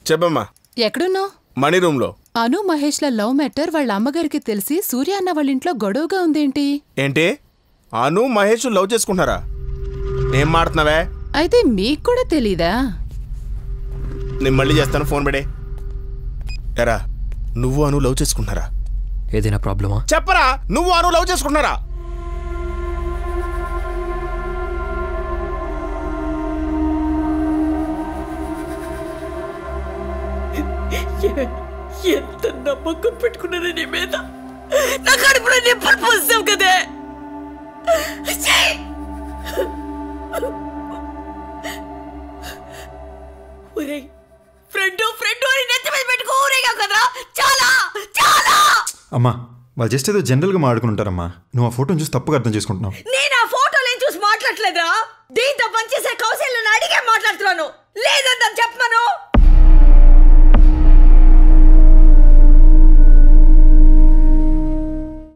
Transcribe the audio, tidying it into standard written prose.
చెప్పమ్మా. ఎక్కడున్నావు? మణి రూమ్ లో. అను మహేష్ల లవ్ మ్యాటర్ వాళ్ళ అమ్మగారికి తెలిసి సూర్య అన్న వాళ్ళ ఇంట్లో గొడవగా ఉందేంటి? ఏంటి అను మహేష్ లవ్ చేసుకుంటున్నారా? ఏం మాడుతున్నావే? అయితే మీకు కూడా తెలీదా? నేను మళ్ళీ చేస్తాను, ఫోన్ పెడే. ఎరా నువ్వు అను లవ్ చేసుకుంటున్నారా? ఏదైనా ప్రాబ్లమా? చెప్పరా, నువ్వు అను లవ్ చేసుకుంటున్నారా? ఎంత నమ్మకం పెట్టుకున్నాను నీ మీద. నా కడుపులో నిప్పులు పోసావు కదే. ఫ్రెండ్ ఫ్రెండ్ అని నెత్తి మీద పెట్టుకో ఊరేగావు కదా. చాలా చాలా. అమ్మా వాళ్ళు జస్ట్ ఏదో జనరల్గా మాట్లాడుకుంటారమ్మా. నువ్వు ఆ ఫోటోని చూసి తప్పుగా అర్థం చేసుకుంటున్నావు. నేను ఆ ఫోటోలేం చూసి మాట్లాడలేదురా. దీంతో పనిచేసే కౌశల్యని అడిగే మాట్లాడుతున్నాను.